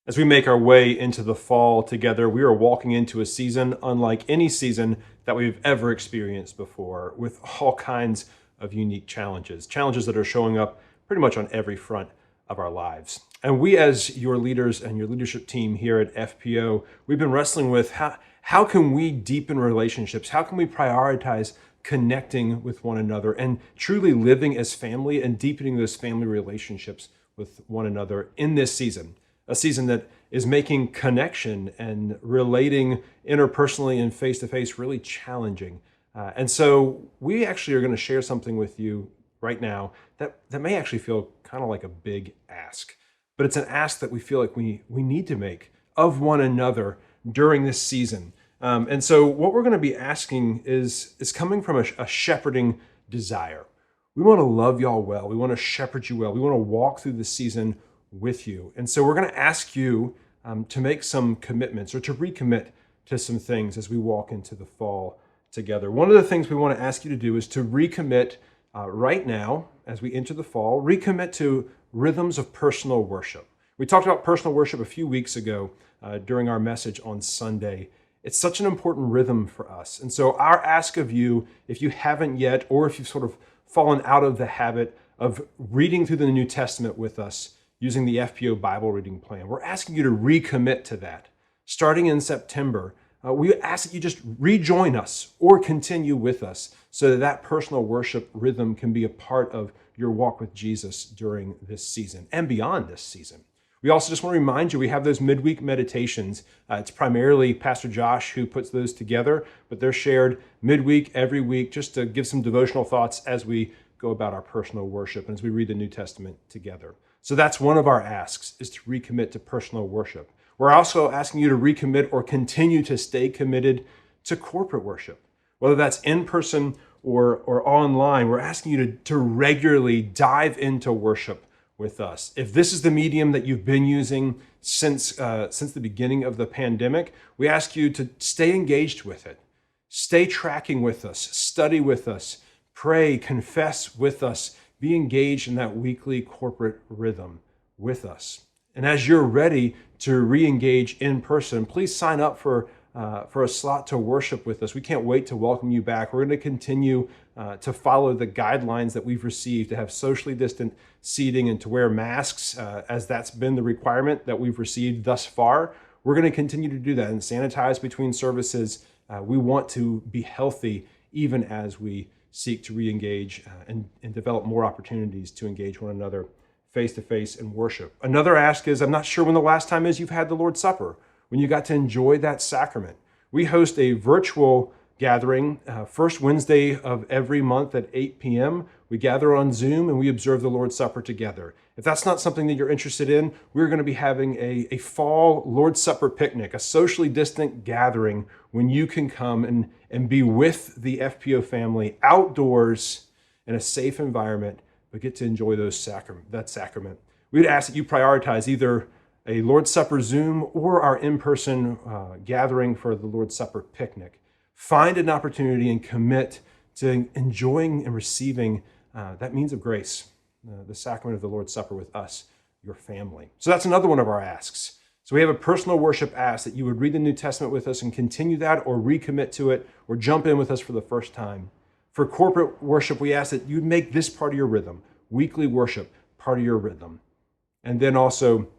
As we make our way into the fall together, we are walking into a season unlike any season that we've ever experienced before, with all kinds of unique challenges that are showing up pretty much on every front of our lives. And we, as your leaders and your leadership team here at FPO, we've been wrestling with how can we deepen relationships? How can we prioritize connecting with one another and truly living as family and deepening those family relationships with one another in this season? A season that is making connection and relating interpersonally and face-to-face really challenging. And so we actually are going to share something with you right now that may actually feel kind of like a big ask. But it's an ask that we feel like we need to make of one another during this season. And so what we're going to be asking is coming from a shepherding desire. We want to love y'all well. We want to shepherd you well. We want to walk through this season with you. And so we're going to ask you to make some commitments or to recommit to some things as we walk into the fall together. One of the things we want to ask you to do is to recommit right now as we enter the fall, recommit to rhythms of personal worship. We talked about personal worship a few weeks ago during our message on Sunday. It's such an important rhythm for us. And so our ask of you, if you haven't yet, or if you've sort of fallen out of the habit of reading through the New Testament with us, using the FPO Bible reading plan, we're asking you to recommit to that. Starting in September, we ask that you just rejoin us or continue with us so that personal worship rhythm can be a part of your walk with Jesus during this season and beyond this season. We also just want to remind you, we have those midweek meditations. It's primarily Pastor Josh who puts those together, but they're shared midweek, every week, just to give some devotional thoughts as we go about our personal worship and as we read the New Testament together. So that's one of our asks, is to recommit to personal worship. We're also asking you to recommit or continue to stay committed to corporate worship, whether that's in person or online. We're asking you to regularly dive into worship with us. If this is the medium that you've been using since the beginning of the pandemic, we ask you to stay engaged with it. Stay tracking with us, study with us, pray, confess with us, be engaged in that weekly corporate rhythm with us. And as you're ready to re-engage in person, please sign up for a slot to worship with us. We can't wait to welcome you back. We're going to continue to follow the guidelines that we've received to have socially distant seating and to wear masks, as that's been the requirement that we've received thus far. We're going to continue to do that and sanitize between services. We want to be healthy even as we seek to re-engage and develop more opportunities to engage one another face-to-face in worship. Another ask is, I'm not sure when the last time is you've had the Lord's Supper, when you got to enjoy that sacrament. We host a virtual gathering first Wednesday of every month at 8 p.m. We gather on Zoom and we observe the Lord's Supper together. If that's not something that you're interested in, we're going to be having a fall Lord's Supper picnic, a socially distant gathering when you can come and be with the FPO family outdoors in a safe environment, but get to enjoy that sacrament. We'd ask that you prioritize either a Lord's Supper Zoom or our in-person gathering for the Lord's Supper picnic. Find an opportunity and commit to enjoying and receiving that means of grace, the sacrament of the Lord's Supper with us, your family. So that's another one of our asks. So we have a personal worship ask that you would read the New Testament with us and continue that or recommit to it or jump in with us for the first time. For corporate worship, we ask that you'd make this part of your rhythm, weekly worship, part of your rhythm. And then also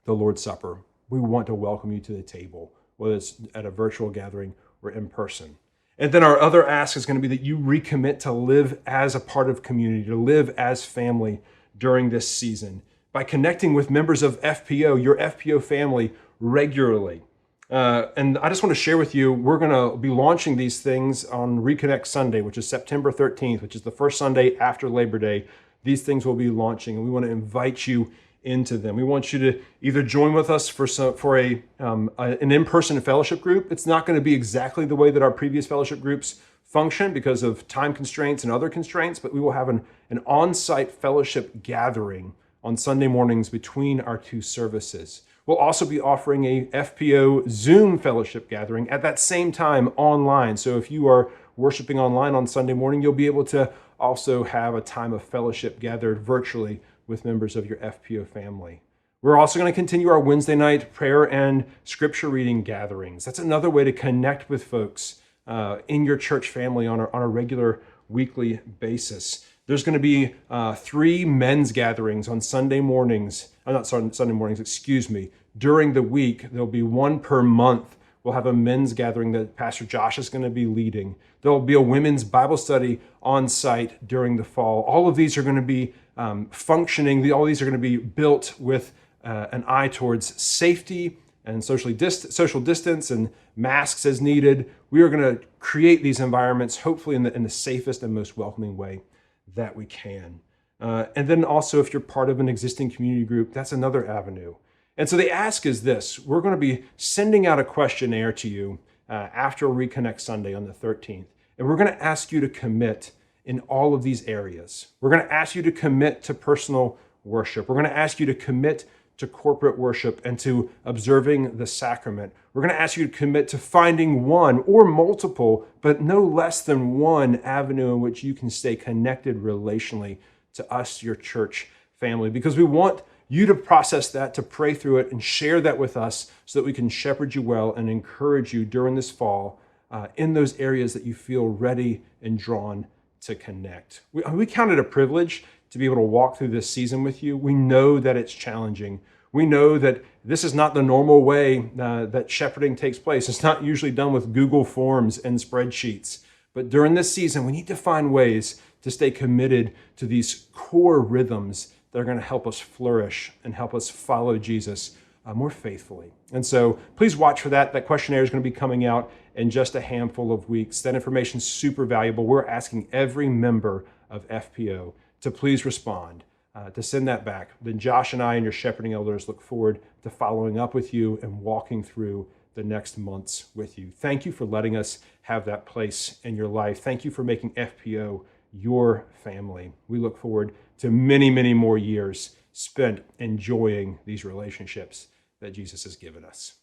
the Lord's Supper. We want to welcome you to the table, whether it's at a virtual gathering or in person. And then our other ask is going to be that you recommit to live as a part of community, to live as family during this season by connecting with members of FPO, your FPO family, regularly. And I just want to share with you, we're going to be launching these things on Reconnect Sunday, which is September 13th, which is the first Sunday after Labor Day. These things will be launching, and we want to invite you into them. We want you to either join with us for an in-person fellowship group. It's not going to be exactly the way that our previous fellowship groups function because of time constraints and other constraints, but we will have an on-site fellowship gathering on Sunday mornings between our two services. We'll also be offering a FPO Zoom fellowship gathering at that same time online. So if you are worshiping online on Sunday morning, you'll be able to also have a time of fellowship gathered virtually with members of your FPO family. We're also going to continue our Wednesday night prayer and scripture reading gatherings. That's another way to connect with folks in your church family on a regular weekly basis. There's going to be 3 men's gatherings on Sunday mornings. Sunday mornings, excuse me. During the week, there'll be 1 per month. We'll have a men's gathering that Pastor Josh is going to be leading. There'll be a women's Bible study on site during the fall. All of these are going to be functioning. All these are going to be built with an eye towards safety and social distance and masks as needed. We are going to create these environments, hopefully in the safest and most welcoming way that we can. And then also, if you're part of an existing community group, that's another avenue. And so the ask is this: we're going to be sending out a questionnaire to you after Reconnect Sunday on the 13th. And we're going to ask you to commit in all of these areas. We're going to ask you to commit to personal worship. We're going to ask you to commit to corporate worship and to observing the sacrament. We're going to ask you to commit to finding one or multiple, but no less than one avenue in which you can stay connected relationally to us, your church family, because we want you to process that, to pray through it and share that with us so that we can shepherd you well and encourage you during this fall in those areas that you feel ready and drawn to connect. We count it a privilege to be able to walk through this season with you. We know that it's challenging. We know that this is not the normal way that shepherding takes place. It's not usually done with Google Forms and spreadsheets. But during this season, we need to find ways to stay committed to these core rhythms that are going to help us flourish and help us follow Jesus more faithfully. And so please watch for that. That questionnaire is going to be coming out in just a handful of weeks. That information is super valuable. We're asking every member of FPO to please respond, to send that back. Then Josh and I and your shepherding elders look forward to following up with you and walking through the next months with you. Thank you for letting us have that place in your life. Thank you for making FPO your family. We look forward to many, many more years spent enjoying these relationships that Jesus has given us.